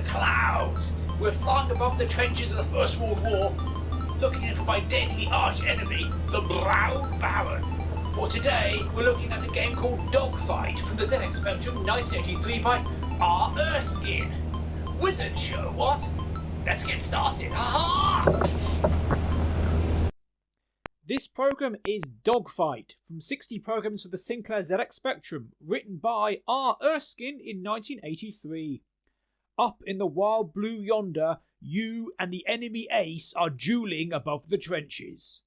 clouds. We're flying above the trenches of the First World War, looking for my deadly arch enemy, the Brown Baron. For today, we're looking at a game called Dogfight from the ZX Spectrum 1983 by R. Erskine. Wizard show, what? Let's get started. Ha-ha! This program is Dogfight from 60 programs for the Sinclair ZX Spectrum, written by R. Erskine in 1983. Up in the wild blue yonder, you and the enemy ace are dueling above the trenches.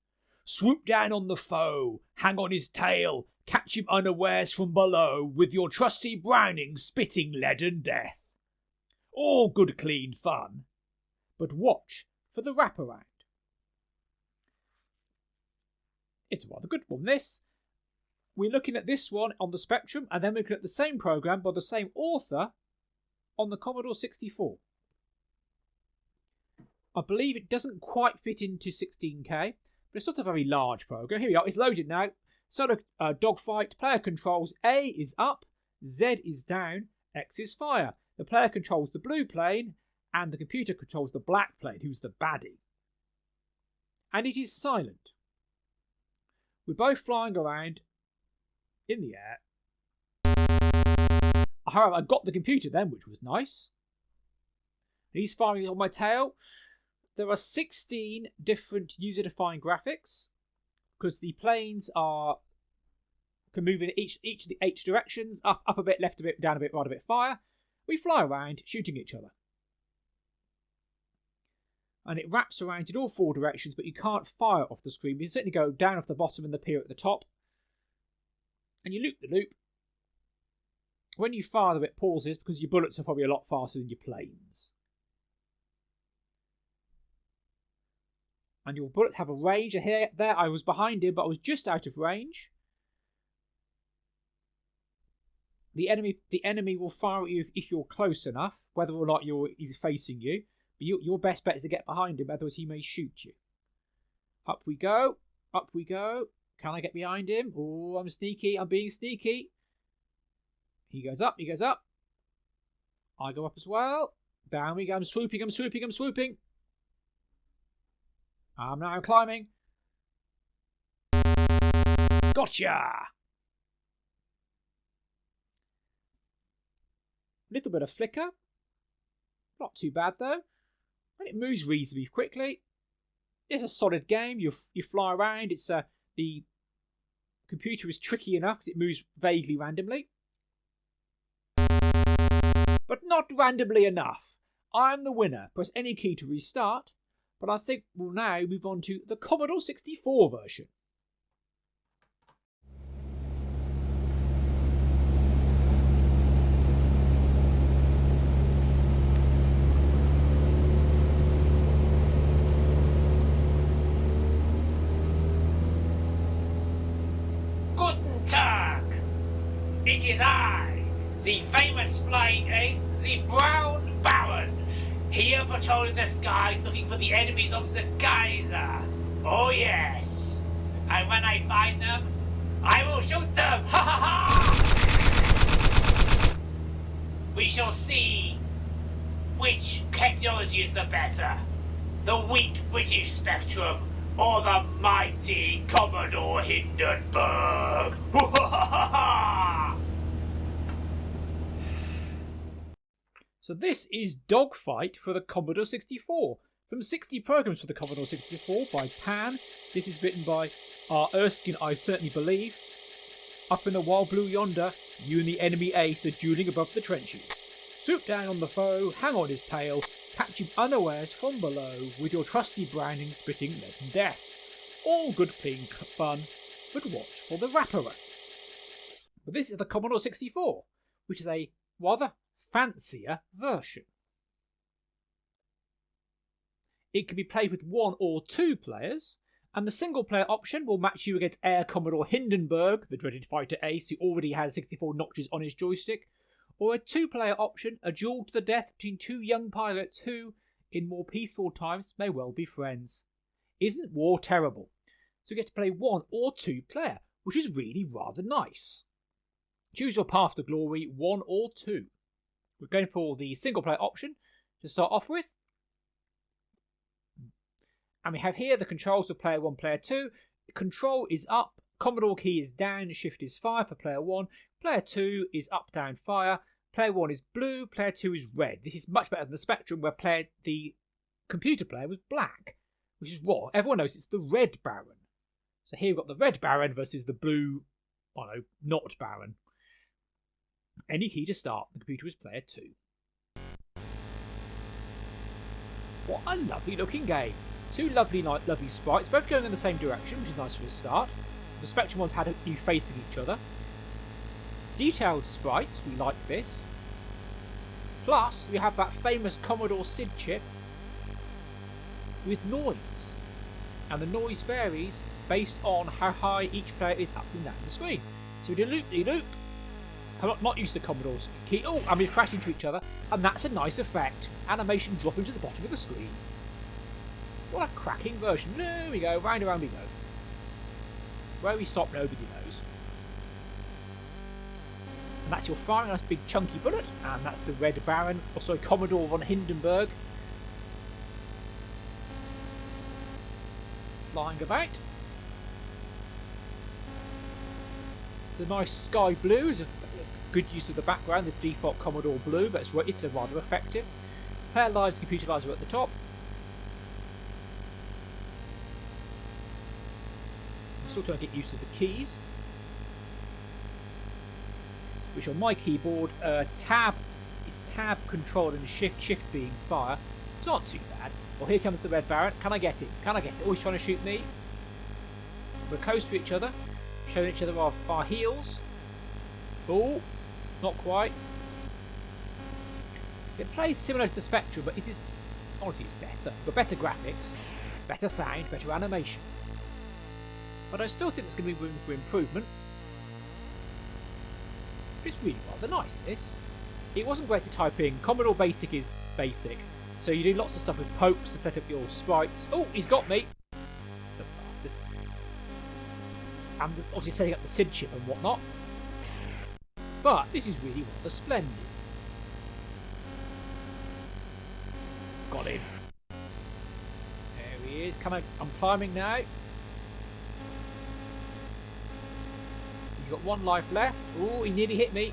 Swoop down on the foe, hang on his tail, catch him unawares from below with your trusty Browning spitting leaden death. All good clean fun. But watch for the wraparound. It's a rather good one, this. We're looking at this one on the Spectrum, and then we're looking at the same program by the same author on the Commodore 64. I believe it doesn't quite fit into 16K, but it's not a very large program. Here we are, it's loaded now. Solo Dogfight, player controls A is up, Z is down, X is fire. The player controls the blue plane, and the computer controls the black plane, who's the baddie. And it is silent. We're both flying around in the air. However, I got the computer then, which was nice. He's firing on my tail. There are 16 different user-defined graphics because the planes can move in each of the 8 directions, up a bit, left a bit, down a bit, right a bit, fire. We fly around shooting each other. And it wraps around in all 4 directions, but you can't fire off the screen. You certainly go down off the bottom and appear at the top. And you loop the loop. When you fire, it pauses because your bullets are probably a lot faster than your planes. And your bullets have a range. Here, there, I was behind him, but I was just out of range. The enemy will fire at you if you're close enough, whether or not he's facing you. But your best bet is to get behind him, otherwise he may shoot you. Up we go. Up we go. Can I get behind him? Oh, I'm sneaky. I'm being sneaky. He goes up. He goes up. I go up as well. Down we go. I'm swooping. I'm swooping. I'm swooping. I'm now climbing. Gotcha! Little bit of flicker. Not too bad though. And it moves reasonably quickly. It's a solid game. You fly around. It's the computer is tricky enough because it moves vaguely randomly. But not randomly enough. I'm the winner. Press any key to restart. But I think we'll now move on to the Commodore 64 version. Guten Tag! It is I, the famous flying ace, the Brown Baron, here patrolling the skies looking for the enemies of the Kaiser. Oh yes. And when I find them, I will shoot them. Ha ha ha! We shall see which technology is the better. The weak British Spectrum or the mighty Commodore Hindenburg. Ha ha ha! So this is Dogfight for the Commodore 64. From 60 programs for the Commodore 64 by Pan. This is written by R. Erskine, I certainly believe. Up in the wild blue yonder, you and the enemy ace are dueling above the trenches. Swoop down on the foe, hang on his tail, catch him unawares from below with your trusty Browning spitting leaden death. All good clean fun, but watch for the wraparound. But this is the Commodore 64, which is a rather fancier version. It can be played with 1 or 2 players, and the single player option will match you against Air Commodore Hindenburg, the dreaded fighter ace who already has 64 notches on his joystick, or a 2-player option, a duel to the death between 2 young pilots who, in more peaceful times, may well be friends. Isn't war terrible? So you get to play 1 or 2 player, which is really rather nice. Choose your path to glory, 1 or 2. We're going for the single player option. to start off with. And we have here the controls for player 1, player 2. Control is up, Commodore key is down, shift is fire for player 1. Player 2 is up, down, fire. Player 1 is blue, player 2 is red. This is much better than the Spectrum where the computer player was black, which is what everyone knows it's the Red Baron. So here we've got the Red Baron versus the blue, not Baron. Any key to start, the computer is player 2. What a lovely looking game. Two lovely sprites, both going in the same direction, which is nice for a start. The Spectrum ones had you facing each other. Detailed sprites, we like this. Plus, we have that famous Commodore SID chip with noise. And the noise varies based on how high each player is up and down the screen. So we do loop-de-loop. I'm not used to Commodore's key. Oh, and we crash into each other, and that's a nice effect. Animation dropping to the bottom of the screen. What a cracking version. There we go, round and round we go. Where we stop, nobody knows. And that's your firing, nice big chunky bullet. And that's the Red Baron, also Commodore von Hindenburg. Flying about. The nice sky blue is a good use of the background, the default Commodore blue, but it's a rather effective. Player lives, computer lives are at the top. I'm still trying to get used to the keys, which on my keyboard, tab, it's tab, control and shift being fire. It's not too bad. Well, here comes the Red Baron. Can I get him? Can I get it? Always trying to shoot me. We're close to each other, showing each other our heels. Oh, not quite. It plays similar to the Spectrum, but it is honestly it's better. But better graphics, better sound, better animation. But I still think there's going to be room for improvement. It's really rather nice, this. It wasn't great to type in. Commodore Basic is basic. So you do lots of stuff with pokes to set up your sprites. Oh, he's got me! And there's obviously setting up the SID chip and whatnot. But this is really rather splendid. Got him. There he is. Come on, I'm climbing now. He's got one life left. Oh, he nearly hit me.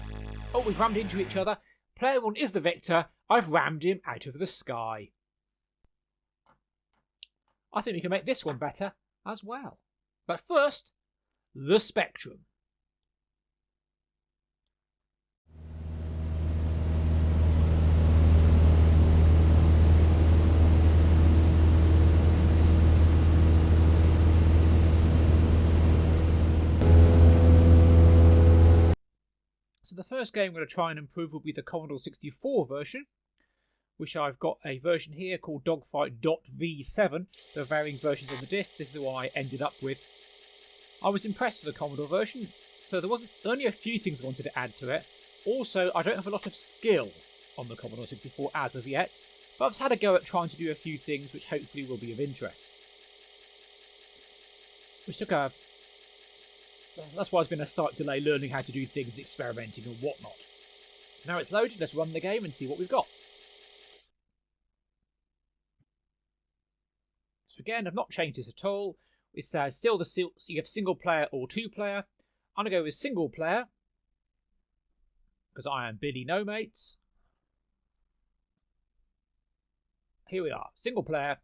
Oh, we've rammed into each other. Player 1 is the victor. I've rammed him out of the sky. I think we can make this one better as well. But first, the Spectrum. So the first game I'm going to try and improve will be the Commodore 64 version, which I've got a version here called Dogfight.v7. There are varying versions on the disc. This is the one I ended up with. I was impressed with the Commodore version, so there wasn't only a few things I wanted to add to it. Also, I don't have a lot of skill on the Commodore 64 as of yet, but I've had a go at trying to do a few things which hopefully will be of interest. Which took a... That's why there's been a slight delay learning how to do things and experimenting and whatnot. Now it's loaded, let's run the game and see what we've got. So again, I've not changed this at all. It's still you have single player or two player. I'm going to go with single player, because I am Billy No Mates. Here we are, single player.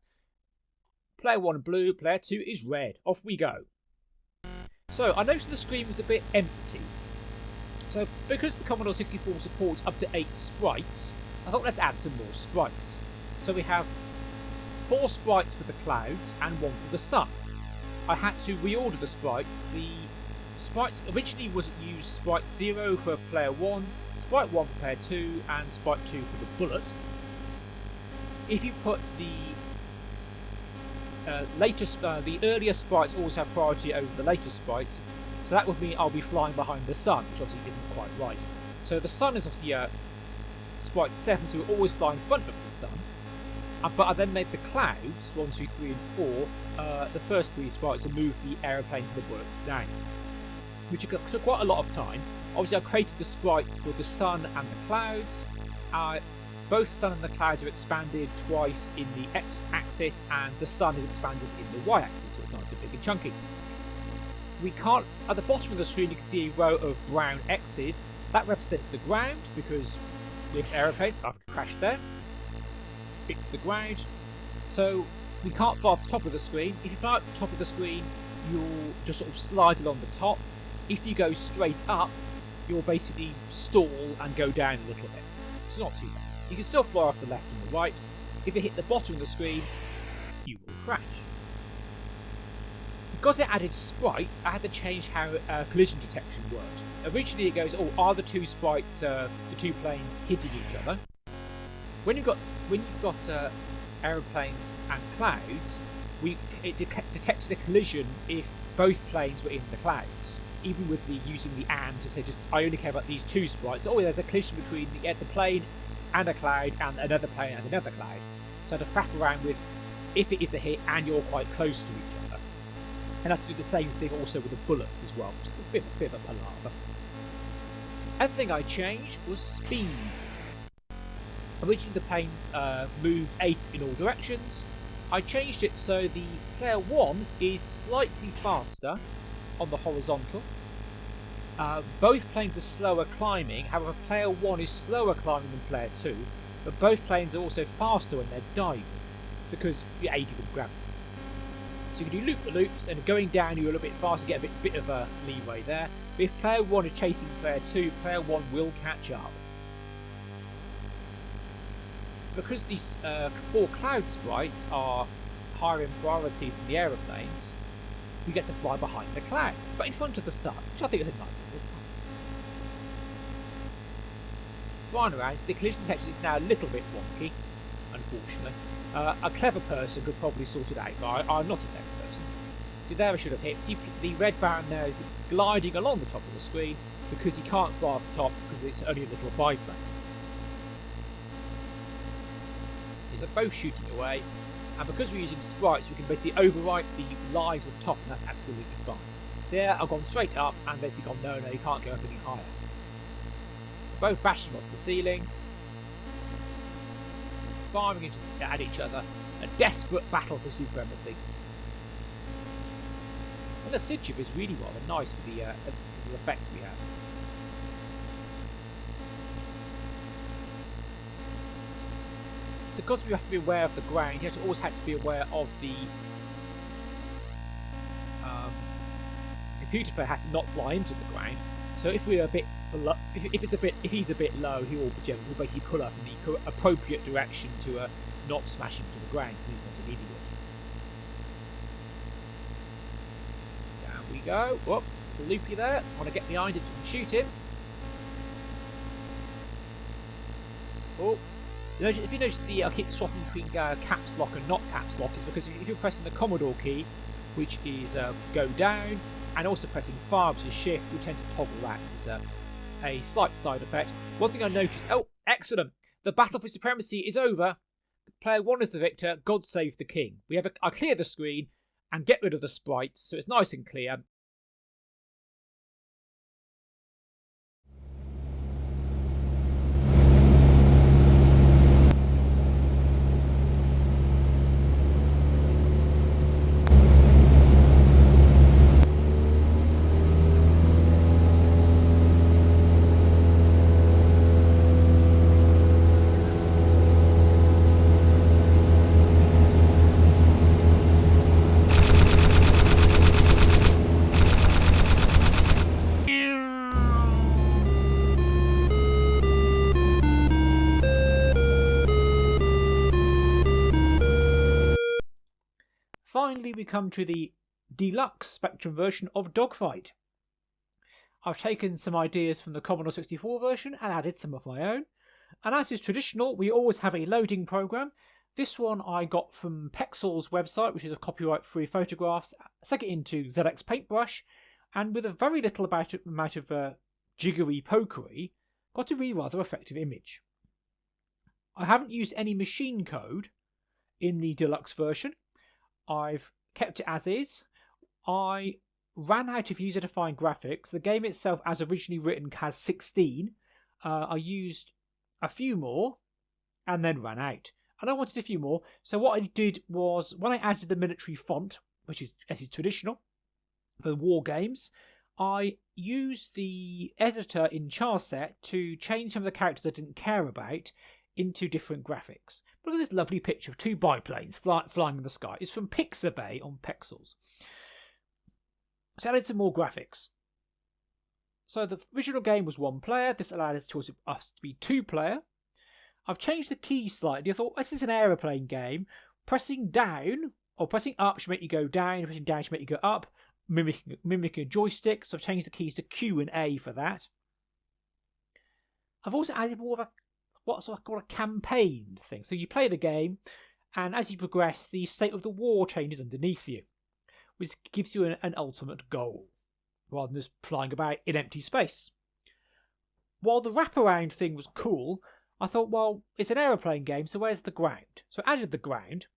Player 1 blue, player 2 is red. Off we go. So, I noticed the screen was a bit empty. So, because the Commodore 64 supports up to 8 sprites, I thought let's add some more sprites. So we have 4 sprites for the clouds and 1 for the sun. I had to reorder the sprites. The sprites originally was used sprite 0 for player 1, sprite 1 for player 2, and sprite 2 for the bullet. If you put the the earlier sprites always have priority over the later sprites, so that would mean I'll be flying behind the sun, which obviously isn't quite right. So the sun is obviously sprite 7, so we're always flying in front of the sun. But I then made the clouds, 1, 2, 3 and 4, the first 3 sprites, and moved the aeroplanes and the bullets down, which took quite a lot of time. Obviously I created the sprites for the sun and the clouds. Both sun and the clouds are expanded twice in the x-axis, and the sun is expanded in the y-axis, so it's nice and big and chunky. We can't, at the bottom of the screen you can see a row of brown X's. That represents the ground, because with aeroplanes, I've crashed there. It's the ground. So we can't fly off the top of the screen. If you fly at the top of the screen, you'll just sort of slide along the top. If you go straight up, you'll basically stall and go down a little bit. It's not too bad. You can still fly off the left and the right. If you hit the bottom of the screen, you will crash. Because it added sprites, I had to change how collision detection worked. Originally it goes, oh, are the two sprites, the two planes hitting each other? When you've got aeroplanes and clouds, it detected a collision if both planes were in the clouds. Even with using the and to say, just I only care about these two sprites. Oh, there's a collision between the plane and a cloud and another plane and another cloud. So I had to faff around with if it is a hit and you're quite close to each other. And I had to do the same thing also with the bullets as well, which is a bit of a palaver. Another thing I changed was speed. Originally the planes moved 8 in all directions. I changed it so the player 1 is slightly faster on the horizontal. Both planes are slower climbing, however player 1 is slower climbing than player 2, but both planes are also faster when they're diving, because you're aided with gravity. So you can do loop-the-loops, and going down you're a little bit faster, get a bit of a leeway there. But if player 1 is chasing player 2, player 1 will catch up. Because these 4 cloud sprites are higher in priority than the aeroplanes, you get to fly behind the clouds, but in front of the sun, which I think is a nice little fun. Flying around, the collision detection is now a little bit wonky, unfortunately. A clever person could probably sort it out, but I'm not a clever person. So there I should have hit. See, the red band there is gliding along the top of the screen because he can't fly off the top because it's only a little biplane. They're both shooting away, and because we're using sprites, we can basically overwrite the lives at the top, and that's absolutely fine. So yeah, I've gone straight up and basically gone, no, you can't go up any higher. They're both bashing off the ceiling, firing at each other, a desperate battle for supremacy. And the SID chip is really rather nice for the effects we have. So because we have to be aware of the ground, you always have to be aware of the computer player has to not fly into the ground. So if we're a bit below, if he's a bit low, he will basically pull up in the appropriate direction to not smash into the ground. He's not an idiot. Down we go. Whoop, loopy there. Want to get behind him and shoot him. Oh. If you notice I keep swapping between caps lock and not caps lock, is because if you're pressing the Commodore key, which is go down, and also pressing fire, which is shift, we tend to toggle that. It's a slight side effect. One thing I noticed, oh, excellent! The battle for supremacy is over. Player 1 is the victor. God save the king. I clear the screen and get rid of the sprites, so it's nice and clear. Finally, we come to the Deluxe Spectrum version of Dogfight. I've taken some ideas from the Commodore 64 version and added some of my own. And as is traditional, we always have a loading program. This one I got from Pexel's website, which is a copyright-free photographs. Stuck it into ZX Paintbrush, and with a very little amount of jiggery pokery, got a really rather effective image. I haven't used any machine code in the Deluxe version. I've kept it as is. I ran out of user-defined graphics. The game itself, as originally written, has 16. I used a few more, and then ran out. And I wanted a few more, so what I did was, when I added the military font, which is, as is traditional for the war games, I used the editor in Charset to change some of the characters I didn't care about into different graphics. Look at this lovely picture of two biplanes flying in the sky. It's from Pixabay on Pexels. So I added some more graphics. So the original game was 1 player. This allowed us to be 2 player. I've changed the keys slightly. I thought, this is an aeroplane game. Pressing down or pressing up should make you go down. Pressing down should make you go up, mimicking a joystick. So I've changed the keys to Q and A for that. I've also added more of what's called a campaign thing. So you play the game, and as you progress, the state of the war changes underneath you, which gives you an ultimate goal, rather than just flying about in empty space. While the wraparound thing was cool, I thought, well, it's an aeroplane game, so where's the ground? So I added the ground.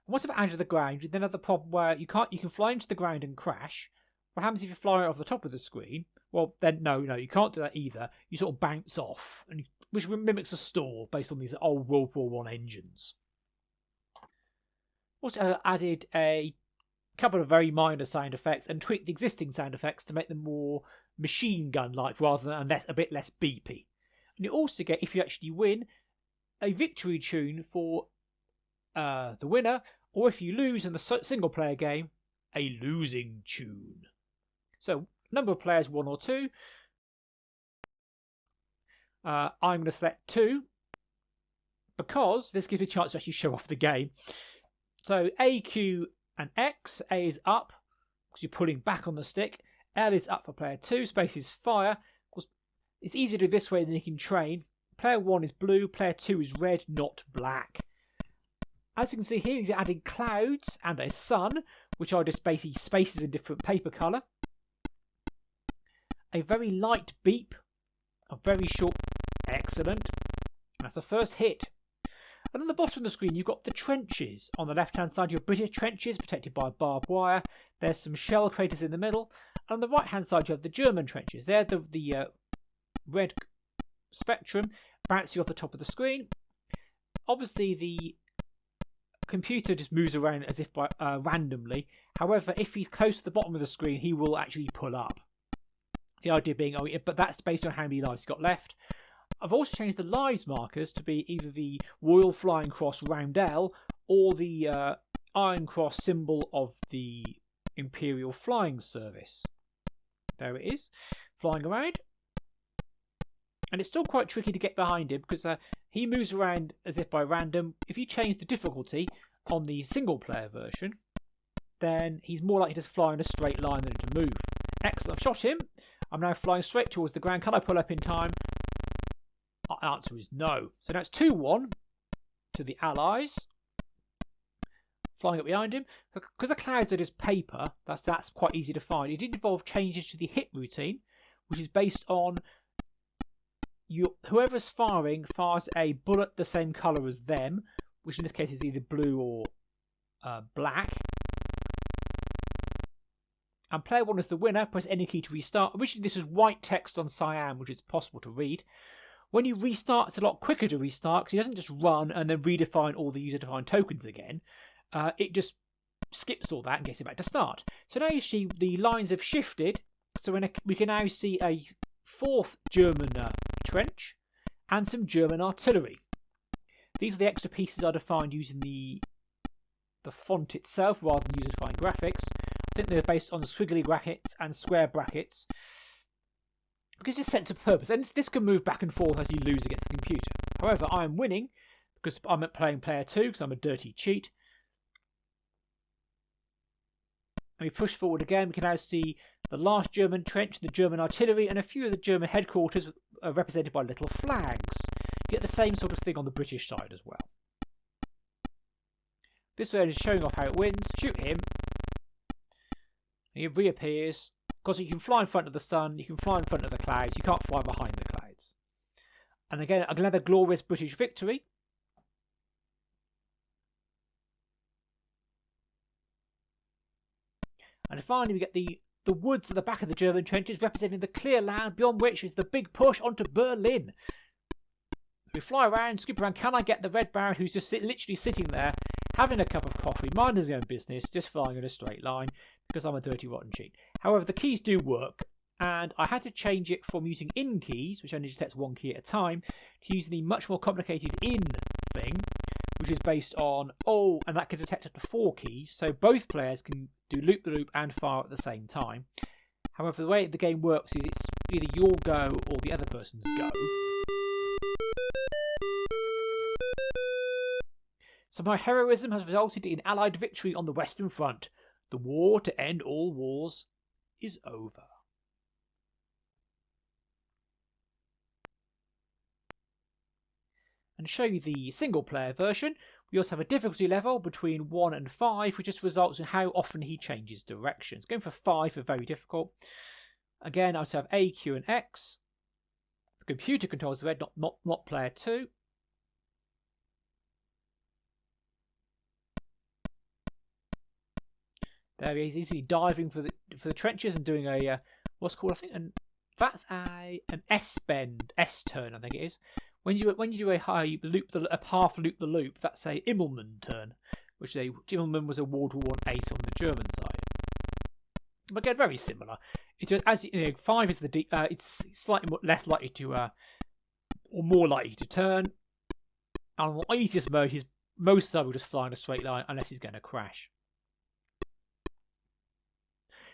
And once I've added the ground, you then have the problem where you can fly into the ground and crash. What happens if you fly off the top of the screen? Well, then no, you can't do that either. You sort of bounce off, which mimics a stall based on these old World War I engines. Also added a couple of very minor sound effects and tweaked the existing sound effects to make them more machine gun-like rather than a bit less beepy. And you also get, if you actually win, a victory tune for the winner, or if you lose in the single-player game, a losing tune. So, number of players, 1 or 2. I'm going to select 2 because this gives me a chance to actually show off the game. So A, Q and X. A is up because you're pulling back on the stick. L is up for player 2. Space is fire. Of course, it's easier to do this way than you can train. Player 1 is blue. Player 2 is red, not black. As you can see here, you've added clouds and a sun, which are just basically spaces in different paper colour. A very light beep. A very short. Excellent. That's the first hit. And on the bottom of the screen, you've got the trenches. On the left-hand side, your British trenches protected by barbed wire. There's some shell craters in the middle. And on the right-hand side, you have the German trenches. They're the red spectrum bouncing off the top of the screen. Obviously, the computer just moves around as if by randomly. However, if he's close to the bottom of the screen, he will actually pull up. The idea being, but that's based on how many lives he's got left. I've also changed the lives markers to be either the Royal Flying Cross roundel or the Iron Cross symbol of the Imperial Flying Service. There it is, flying around. And it's still quite tricky to get behind him because he moves around as if by random. If you change the difficulty on the single player version, then he's more likely to fly in a straight line than to move. Excellent, I've shot him. I'm now flying straight towards the ground. Can I pull up in time? The answer is no. So now it's 2-1 to the Allies. Flying up behind him. Because the clouds are just paper, that's quite easy to find. It did involve changes to the hit routine, which is based on whoever's firing fires a bullet the same colour as them, which in this case is either blue or black. And player 1 is the winner. Press any key to restart. Originally this was white text on cyan, which is possible to read. When you restart, it's a lot quicker to restart because it doesn't just run and then redefine all the user-defined tokens again. It just skips all that and gets it back to start. So now you see the lines have shifted. So we can now see a 4th German trench and some German artillery. These are the extra pieces I defined using the font itself rather than user-defined graphics. I think they're based on squiggly brackets and square brackets because it's set to purpose, and this can move back and forth as you lose against the computer. However, I am winning because I'm playing player 2 because I'm a dirty cheat. And we push forward again. We can now see the last German trench, the German artillery, and a few of the German headquarters are represented by little flags. You get the same sort of thing on the British side as well. This way is showing off how it wins. Shoot him. And he reappears. Because you can fly in front of the sun, you can fly in front of the clouds, you can't fly behind the clouds. And again, another glorious British victory. And finally we get the woods at the back of the German trenches representing the clear land beyond which is the big push onto Berlin. We fly around, scoop around. Can I get the Red Baron who's just literally sitting there, having a cup of coffee, minding his own business, just flying in a straight line because I'm a dirty, rotten cheat. However, the keys do work, and I had to change it from using in keys, which only detects one key at a time, to using the much more complicated in thing, which is based on, and that can detect up to 4 keys, so both players can do loop-the-loop and fire at the same time. However, the way the game works is it's either your go or the other person's go. So my heroism has resulted in Allied victory on the Western Front. The war to end all wars is over. And show you the single player version, we also have a difficulty level between 1 and 5, which just results in how often he changes directions. Going for 5 are very difficult. Again, I also have A, Q, and X. The computer controls the red, not player 2. There he is, easily diving for the trenches and doing a what's called, I think, that's an S bend, S turn, I think it is. When you do a high loop, a half loop the loop, that's a Immelmann turn, which Immelmann was a World War I ace on the German side. But again, very similar. It just, as you know, 5 is it's slightly less likely to or more likely to turn. And on the easiest mode, most of the time will just fly in a straight line unless he's going to crash.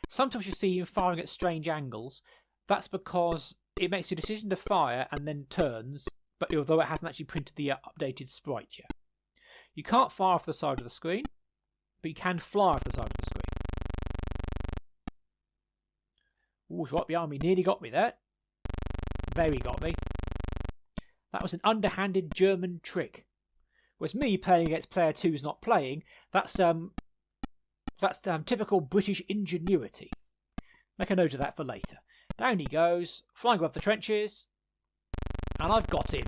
Sometimes you see him firing at strange angles. That's because it makes a decision to fire and then turns, but although it hasn't actually printed the updated sprite yet. You can't fire off the side of the screen, but you can fly off the side of the screen. Ooh, he's right behind me. Nearly got me there. Very got me. That was an underhanded German trick. Whereas me playing against player 2 who's not playing, that's typical British ingenuity. Make a note of that for later. Down he goes, flying above the trenches, and I've got him.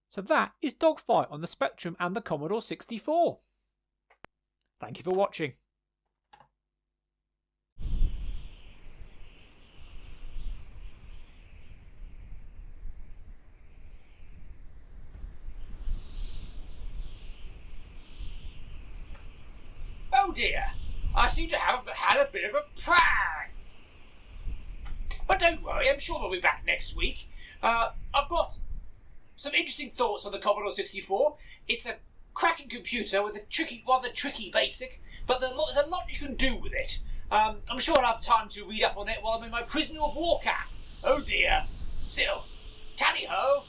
So that is Dogfight on the Spectrum and the Commodore 64. Thank you for watching. Oh dear, I seem to have had a bit of a prank. But don't worry, I'm sure we'll be back next week. I've got some interesting thoughts on the Commodore 64. It's a cracking computer with a rather tricky basic, but there's a lot you can do with it. I'm sure I'll have time to read up on it while I'm in my prisoner of war camp. Oh dear. Still, tally-ho.